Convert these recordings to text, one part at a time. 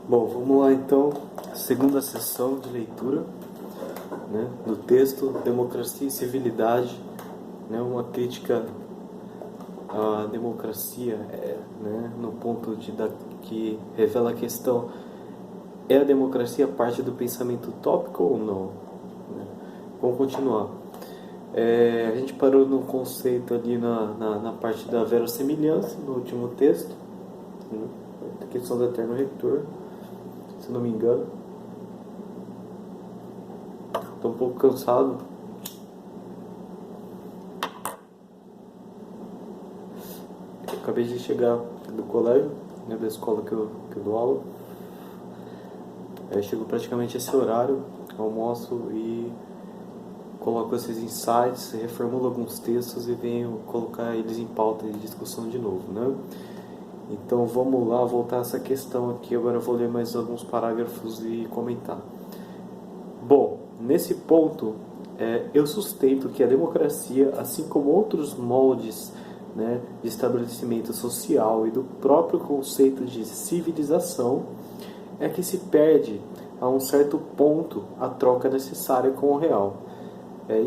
Bom, vamos lá então, segunda sessão de leitura, né, do texto Democracia e Civilidade, né, uma crítica à democracia, né, no ponto que revela a questão: é a democracia parte do pensamento utópico ou não? Né? Vamos continuar. A gente parou no conceito ali na parte da verossimilhança, no último texto, né, a questão do eterno retorno, se não me engano. Estou um pouco cansado. Eu acabei de chegar do colégio, né, da escola que eu dou aula. Chego praticamente esse horário, almoço e coloco esses insights, reformulo alguns textos e venho colocar eles em pauta de discussão de novo, né? Então vamos lá, voltar a essa questão aqui. Agora eu vou ler mais alguns parágrafos e comentar. Bom, nesse ponto, eu sustento que a democracia, assim como outros moldes, né, de estabelecimento social e do próprio conceito de civilização, é que se perde a um certo ponto a troca necessária com o real.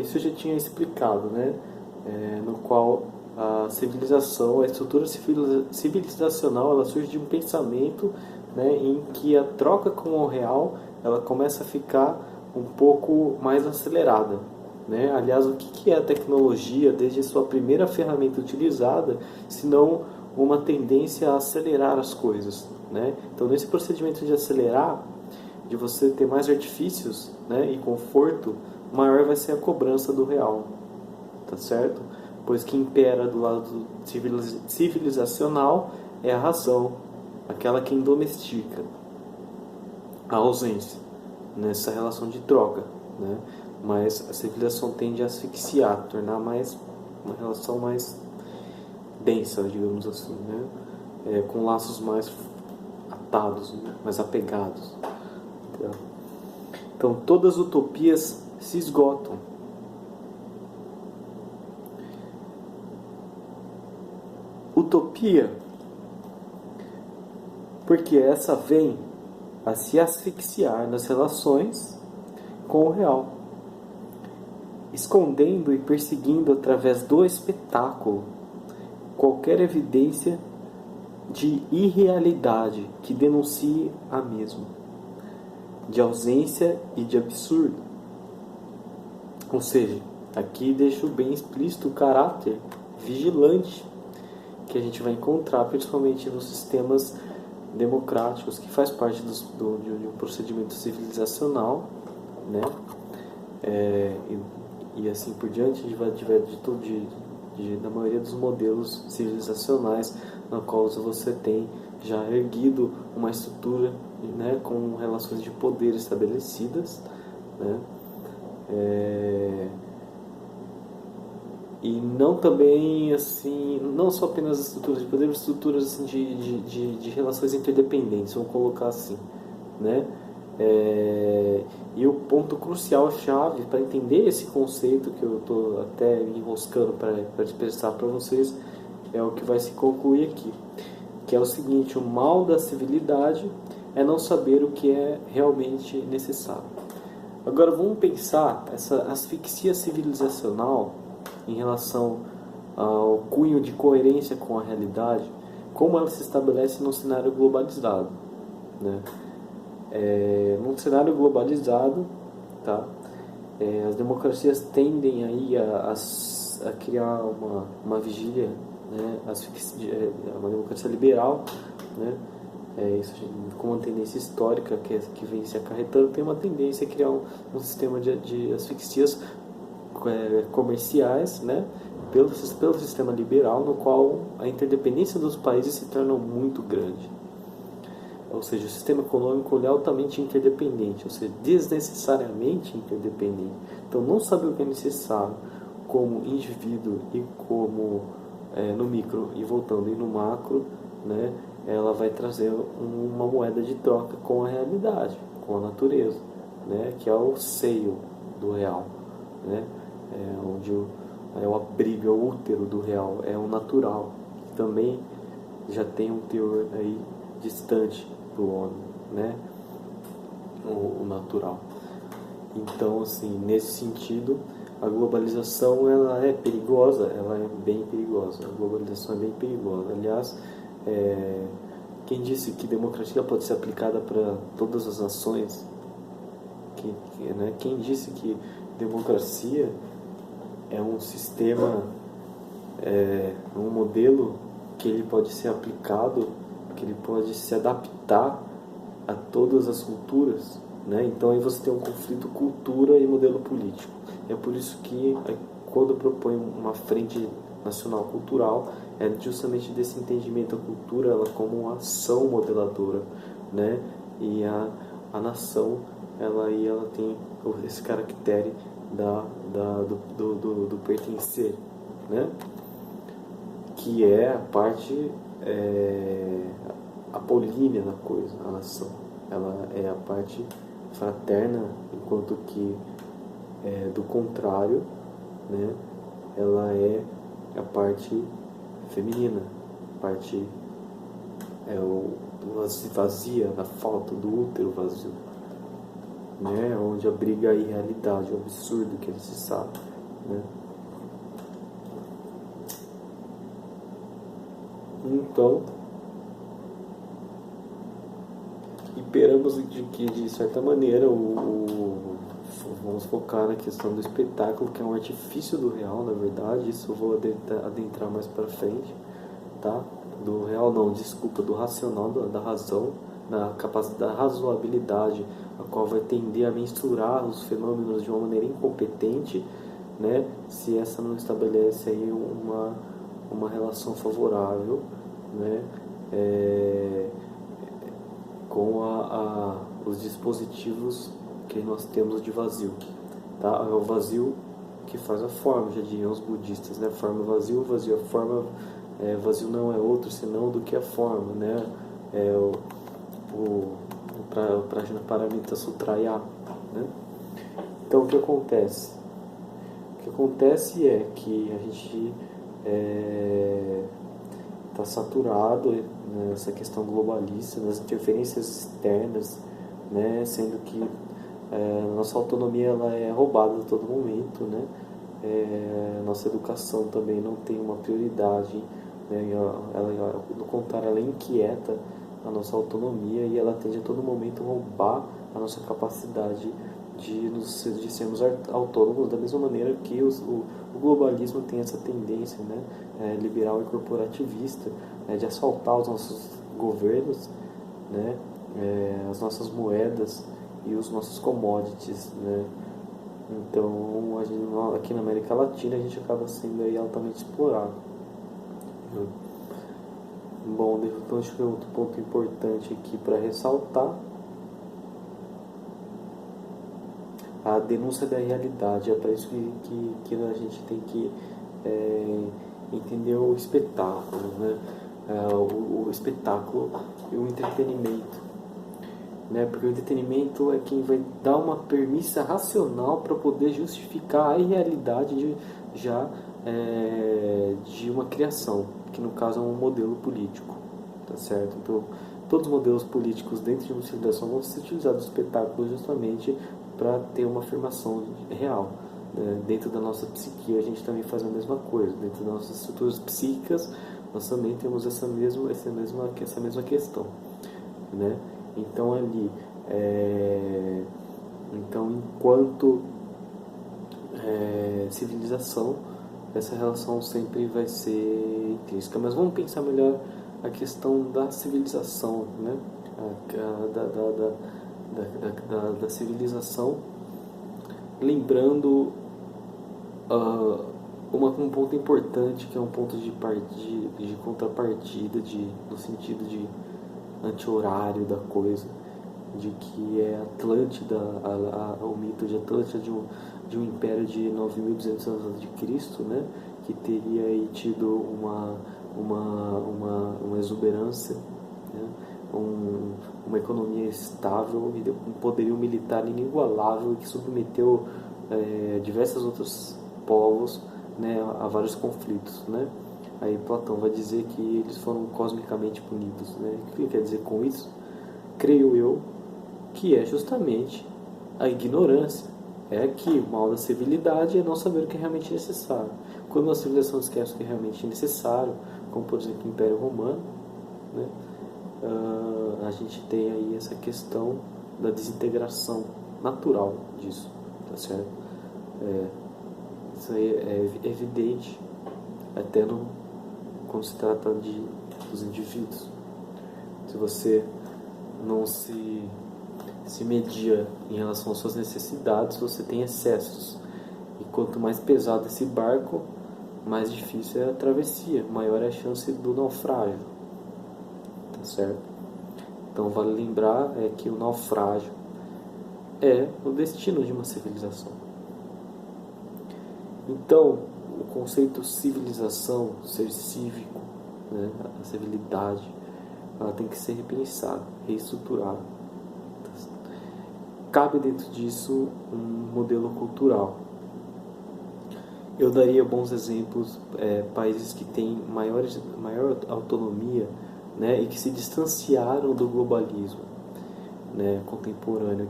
Isso eu já tinha explicado, né? No qual a civilização, a estrutura civilizacional, ela surge de um pensamento, né, em que a troca com o real ela começa a ficar um pouco mais acelerada. Né? Aliás, o que é a tecnologia desde sua primeira ferramenta utilizada, se não uma tendência a acelerar as coisas? Né? Então, nesse procedimento de acelerar, de você ter mais artifícios, né, e conforto, maior vai ser a cobrança do real, tá certo? Pois que impera do lado civilizacional é a razão, aquela que domestica a ausência nessa relação de troca, né? Mas a civilização tende a asfixiar, tornar mais uma relação mais densa, digamos assim, né? Com laços mais atados, né? Mais apegados. Então todas as utopias se esgotam. Utopia, porque essa vem a se asfixiar nas relações com o real, escondendo e perseguindo através do espetáculo qualquer evidência de irrealidade que denuncie a mesma, de ausência e de absurdo. Ou seja, aqui deixo bem explícito o caráter vigilante que a gente vai encontrar principalmente nos sistemas democráticos, que faz parte de um procedimento civilizacional, né? E assim por diante, da maioria dos modelos civilizacionais na qual você tem já erguido uma estrutura, né, com relações de poder estabelecidas, né? E não também assim, não só apenas estruturas de poder, mas estruturas assim, de relações interdependentes, vamos colocar assim, né? E o ponto crucial, chave para entender esse conceito que eu estou até enroscando para expressar para vocês, é o que vai se concluir aqui, que é o seguinte: o mal da civilidade é não saber o que é realmente necessário. Agora vamos pensar essa asfixia civilizacional em relação ao cunho de coerência com a realidade, como ela se estabelece num cenário globalizado, né? Num cenário globalizado, tá? As democracias tendem aí a criar uma vigília, né? Uma democracia liberal, né? Isso com uma tendência histórica que vem se acarretando, tem uma tendência a criar um sistema de asfixias comerciais, né? Pelo sistema liberal, no qual a interdependência dos países se torna muito grande. Ou seja, o sistema econômico é altamente interdependente, ou seja, desnecessariamente interdependente. Então, não saber o que é necessário como indivíduo e como no micro e voltando e no macro, né, ela vai trazer uma moeda de troca com a realidade, com a natureza, né, que é o seio do real, né, onde é o abrigo, é o útero do real, é o natural, que também já tem um teor aí distante do homem, né, o natural. Então, assim, nesse sentido, a globalização ela é perigosa, ela é bem perigosa. A globalização é bem perigosa. Aliás, quem disse que democracia pode ser aplicada para todas as nações? Quem disse que democracia é um sistema, um modelo que ele pode ser aplicado, que ele pode se adaptar a todas as culturas, né? Então aí você tem um conflito cultura e modelo político. É por isso que quando propõe uma frente nacional cultural, é justamente desse entendimento da cultura ela como uma ação modeladora, né? E a nação ela tem esse caractere do pertencer, né? Que é a parte apolínea da coisa, a nação. Ela é a parte fraterna, enquanto que do contrário, né? Ela é a parte feminina, a parte vazia, da falta do útero vazio, né? Onde abriga a irrealidade, o absurdo que ele se sabe, né? Então, esperamos de que, de certa maneira, vamos focar na questão do espetáculo, que é um artifício do real, na verdade. Isso eu vou adentrar mais para frente, tá? Do real não, desculpa, do racional, da razão, na capacidade da razoabilidade, a qual vai tender a mensurar os fenômenos de uma maneira incompetente, né? Se essa não estabelece aí uma relação favorável, né? Com os dispositivos que nós temos de vazio, tá? É o vazio que faz a forma, já diriam os budistas, né? Forma vazio, vazio a forma, vazio não é outro senão do que a forma, né? Prajnaparamita Sutraya, né? Então o que acontece? O que acontece é que a gente está saturado nessa questão globalista, nas interferências externas, né? Sendo que nossa autonomia ela é roubada a todo momento, né? Nossa educação também não tem uma prioridade, né? Do contrário, ela inquieta a nossa autonomia e ela tende a todo momento roubar a nossa capacidade de sermos autônomos, da mesma maneira que o globalismo tem essa tendência, né, liberal e corporativista, de assaltar os nossos governos, né, as nossas moedas e os nossos commodities, né. Então, aqui na América Latina, a gente acaba sendo aí altamente explorado. Bom, então acho que outro ponto importante aqui para ressaltar a denúncia da realidade. É para isso que a gente tem que entender o espetáculo, né? O espetáculo e o entretenimento, né? Porque o entretenimento é quem vai dar uma premissa racional para poder justificar a irrealidade de uma criação, que no caso é um modelo político, tá certo? Então, todos os modelos políticos dentro de uma civilização vão ser utilizados espetáculos justamente para ter uma afirmação real. Dentro da nossa psique a gente também faz a mesma coisa. Dentro das nossas estruturas psíquicas nós também temos essa mesma questão, né? Então ali, então enquanto civilização, essa relação sempre vai ser intrínseca. Mas vamos pensar melhor a questão da civilização, né? Da civilização, lembrando um ponto importante, que é um ponto de contrapartida, no sentido de anti-horário da coisa, de que é Atlântida, o mito de Atlântida, de um império de 9.200 anos de Cristo, né, que teria aí tido uma exuberância, né, uma economia estável e um poderio militar inigualável que submeteu diversos outros povos, né, a vários conflitos, né. Aí Platão vai dizer que eles foram cosmicamente punidos, né. O que ele quer dizer com isso? creio eu, que é justamente a ignorância. É que o mal da civilidade é não saber o que é realmente necessário. Quando uma civilização esquece o que é realmente necessário, como por exemplo o Império Romano, né, a gente tem aí essa questão da desintegração natural disso, tá certo? Isso aí é evidente até quando se trata dos indivíduos. Se você não se media em relação às suas necessidades, você tem excessos. E quanto mais pesado esse barco, mais difícil é a travessia, maior é a chance do naufrágio. Tá certo? Então vale lembrar que o naufrágio é o destino de uma civilização. Então, o conceito civilização, ser cívico, né, a civilidade, ela tem que ser repensada, reestruturada. Cabe dentro disso um modelo cultural. Eu daria bons exemplos, países que têm maior autonomia, né, e que se distanciaram do globalismo, né, contemporâneo,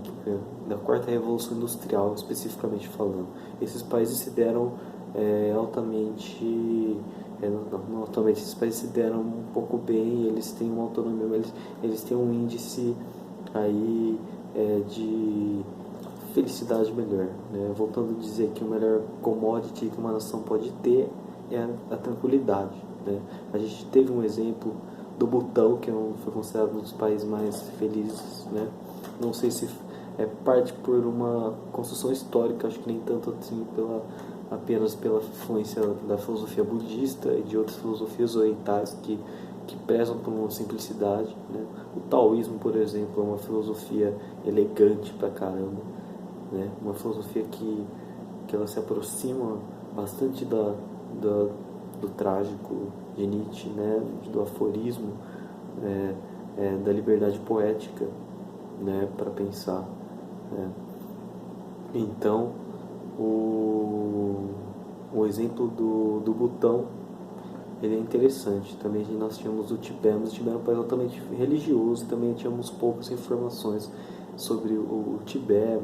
da quarta revolução industrial especificamente falando. Esses países se deram esses países se deram um pouco bem, eles têm uma autonomia, eles têm um índice aí de felicidade melhor, né? Voltando a dizer que o melhor commodity que uma nação pode ter é a tranquilidade, né? A gente teve um exemplo do Butão, que foi considerado um dos países mais felizes, né? Não sei se é parte por uma construção histórica, acho que nem tanto assim apenas pela influência da filosofia budista e de outras filosofias orientais que prezam por uma simplicidade, né? O taoísmo, por exemplo, é uma filosofia elegante pra caramba, né? Uma filosofia que ela se aproxima bastante do trágico de Nietzsche, né? Do aforismo, da liberdade poética, né? Para pensar, né? Então, o exemplo do Butão, ele é interessante. Também nós tínhamos o Tibete, mas o Tibete era um país altamente religioso, também tínhamos poucas informações sobre o Tibete,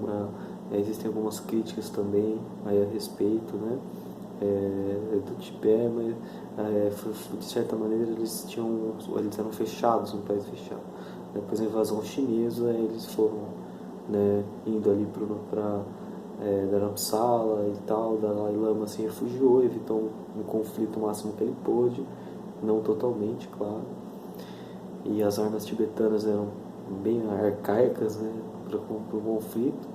existem algumas críticas também aí a respeito, né, do Tibete, mas de certa maneira eles eram fechados, um país fechado. Depois da invasão chinesa, eles foram, né, indo ali para Dharamsala e tal. O Dalai Lama se refugiou, evitou um conflito o máximo que ele pôde, não totalmente, claro. E as armas tibetanas eram bem arcaicas, né, para o conflito,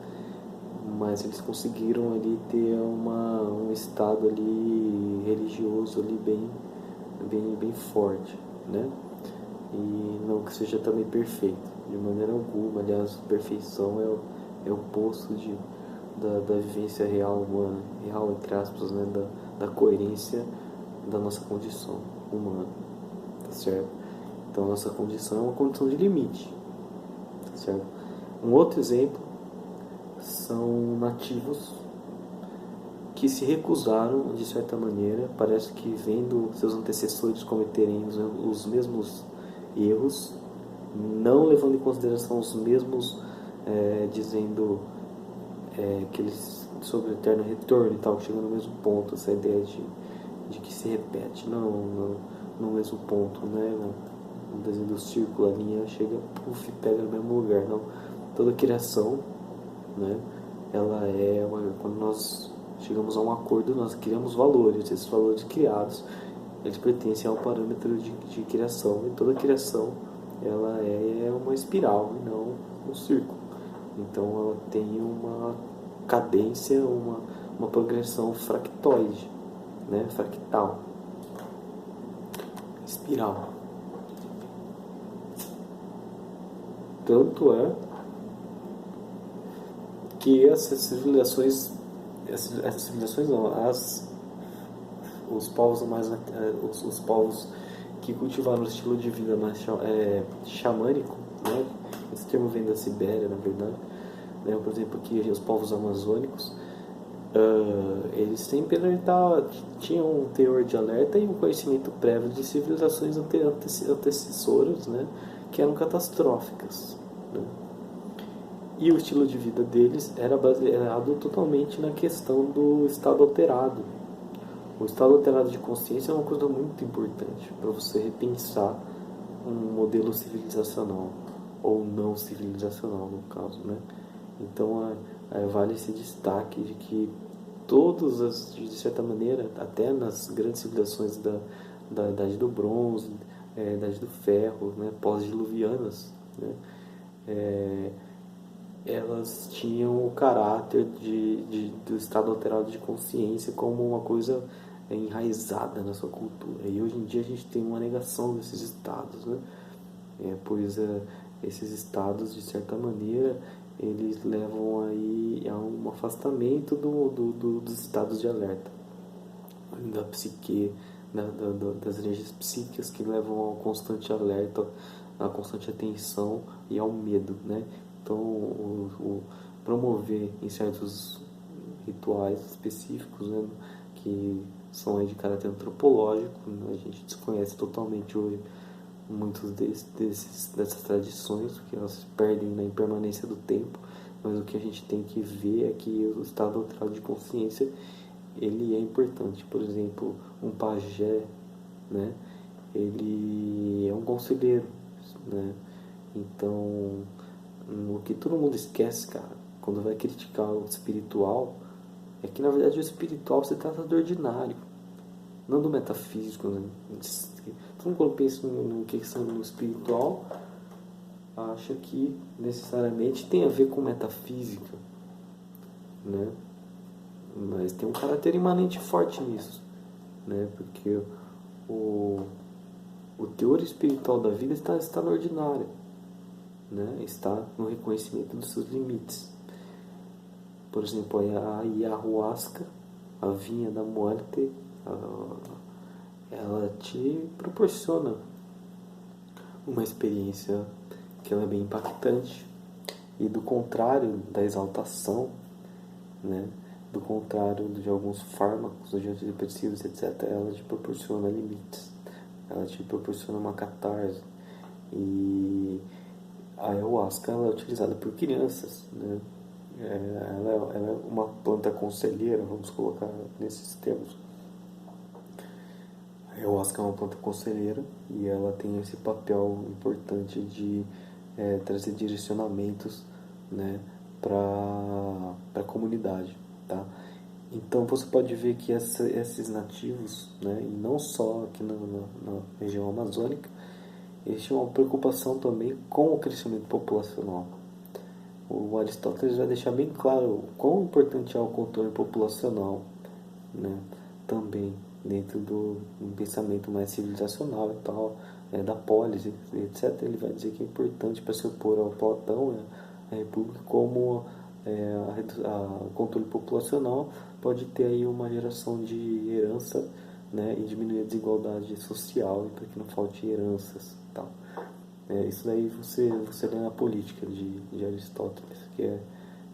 mas eles conseguiram ali ter um estado ali religioso ali bem forte, né? E não que seja também perfeito, de maneira alguma. Aliás, perfeição é o oposto da vivência real humana, real entre aspas, né, da coerência da nossa condição humana, tá certo? Então a nossa condição é uma condição de limite, tá certo? Um outro exemplo são nativos que se recusaram, de certa maneira, parece que vendo seus antecessores cometerem os mesmos erros, não levando em consideração os mesmos, dizendo que eles sobre o eterno retorno e tal, chegando no mesmo ponto, essa ideia de que se repete, não no mesmo ponto, né? No desenho do círculo, a linha chega, puf, e pega no mesmo lugar, não. Toda criação, né, ela quando nós chegamos a um acordo, nós criamos valores. Esses valores criados, eles pertencem ao parâmetro de criação, e toda criação ela é uma espiral e não um círculo. Então ela tem uma cadência, uma progressão fractoide, né? Fractal, espiral. Tanto é que essas civilizações não, os povos os povos que cultivaram um estilo de vida mais xamânico, né? Esse termo vem da Sibéria, na verdade, né? Por exemplo, aqui os povos amazônicos, eles sempre tinham um teor de alerta e um conhecimento prévio de civilizações antecessoras, né, que eram catastróficas, né? E o estilo de vida deles era baseado totalmente na questão do estado alterado. O estado alterado de consciência é uma coisa muito importante para você repensar um modelo civilizacional, ou não civilizacional no caso, né? Então vale esse destaque de que todas as, de certa maneira, até nas grandes civilizações da Idade do Bronze, Idade do Ferro, né, pós-diluvianas, né, elas tinham o caráter do estado alterado de consciência como uma coisa enraizada na sua cultura. E hoje em dia a gente tem uma negação desses estados, né? Pois esses estados, de certa maneira, eles levam aí a um afastamento dos estados de alerta, da psique, das energias psíquicas que levam ao constante alerta, à constante atenção e ao medo, né? Então, promover em certos rituais específicos, né, que são aí de caráter antropológico, né? A gente desconhece totalmente hoje muitos dessas tradições, porque elas se perdem na impermanência do tempo, mas o que a gente tem que ver é que o estado alterado de consciência ele é importante. Por exemplo, um pajé, né, ele é um conselheiro, né? Então, o que todo mundo esquece, cara, quando vai criticar o espiritual, é que na verdade o espiritual se trata do ordinário, não do metafísico, né? Todo mundo quando pensa no que são no espiritual, acha que necessariamente tem a ver com metafísica, né? Mas tem um caráter imanente forte nisso, né? Porque o, o teor espiritual da vida está no ordinário, né? Está no reconhecimento dos seus limites. Por exemplo, a ayahuasca, a vinha da muerte, ela te proporciona uma experiência que ela é bem impactante, e do contrário da exaltação, né? Do contrário de alguns fármacos, de antidepressivos, etc., ela te proporciona limites, ela te proporciona uma catarse. E a ayahuasca ela é utilizada por crianças, né? Ela é uma planta conselheira, vamos colocar nesses termos. A ayahuasca é uma planta conselheira e ela tem esse papel importante de trazer direcionamentos, né, para a comunidade, tá? Então você pode ver que esses nativos, né, e não só aqui na região amazônica, eles tinham uma preocupação também com o crescimento populacional. O Aristóteles vai deixar bem claro o quão importante é o controle populacional, né, também dentro do pensamento mais civilizacional e tal, da polis, etc. Ele vai dizer que é importante para se opor ao Platão, a República, como o controle populacional pode ter aí uma geração de herança, né, e diminuir a desigualdade social para que não falte heranças, tal. Isso daí você lê na Política de Aristóteles, que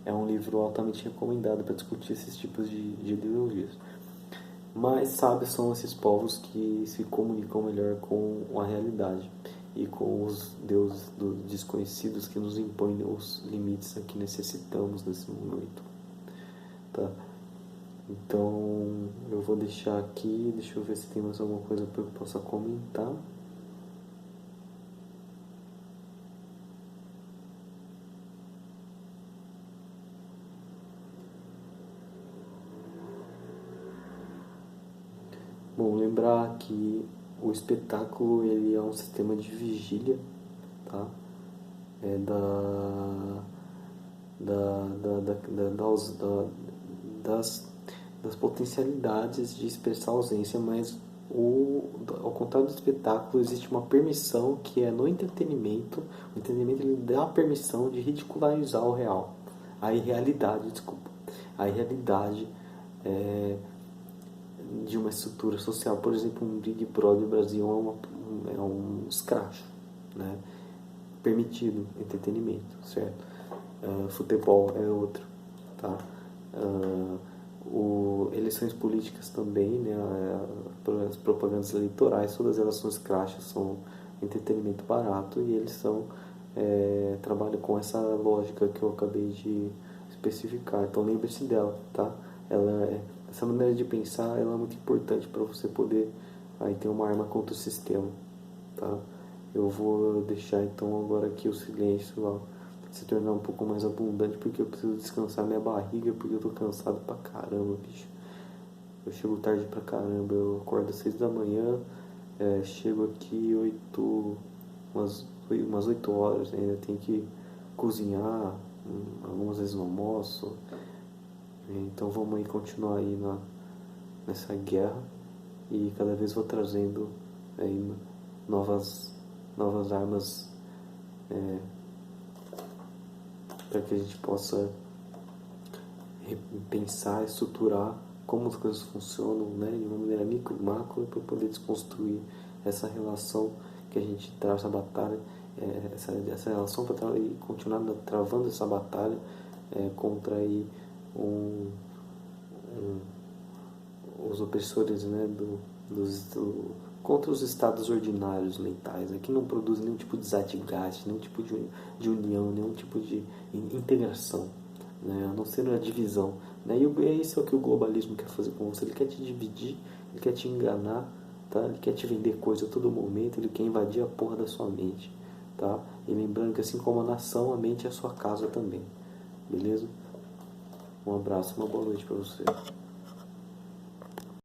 é um livro altamente recomendado para discutir esses tipos de ideologias. Mas sábios são esses povos que se comunicam melhor com a realidade e com os deuses desconhecidos que nos impõem os limites a que necessitamos nesse momento, tá? Então eu vou deixar aqui, deixa eu ver se tem mais alguma coisa que eu possa comentar. Bom, lembrar que o espetáculo ele é um sistema de vigília, tá? É das potencialidades de expressar ausência, mas ao contrário do espetáculo existe uma permissão que é no entretenimento. O entretenimento ele dá a permissão de ridicularizar o real, a irrealidade, desculpa, a irrealidade de uma estrutura social. Por exemplo, um Big Brother Brasil é um escracho, né? Permitido, entretenimento, certo? Futebol é outro, tá? Eleições políticas também, né? As propagandas eleitorais, todas elas são escrachas, são entretenimento barato e eles são trabalha com essa lógica que eu acabei de especificar. Então lembre-se dela, tá? Essa maneira de pensar, ela é muito importante para você poder aí ter uma arma contra o sistema, tá? Eu vou deixar então agora aqui o silêncio lá se tornar um pouco mais abundante, porque eu preciso descansar minha barriga, porque eu tô cansado pra caramba, bicho. Eu chego tarde pra caramba, eu acordo às 6 da manhã, chego aqui umas 8 horas, né? Ainda tenho que cozinhar, algumas vezes no almoço. Então vamos aí continuar aí nessa guerra, e cada vez vou trazendo aí novas armas, para que a gente possa pensar, estruturar como as coisas funcionam, né, de uma maneira micro e macro, para poder desconstruir essa relação que a gente trava essa batalha, essa relação para continuar travando essa batalha contra aí os opressores, né, contra os estados ordinários mentais, né, que não produzem nenhum tipo de zeitgeist, nenhum tipo de união, nenhum tipo de integração, né, a não ser a divisão, né, e isso é o que o globalismo quer fazer com você. Ele quer te dividir, ele quer te enganar, tá? Ele quer te vender coisa a todo momento, ele quer invadir a porra da sua mente, tá? E lembrando que assim como a nação, a mente é a sua casa também, beleza? Um abraço, uma boa noite para você.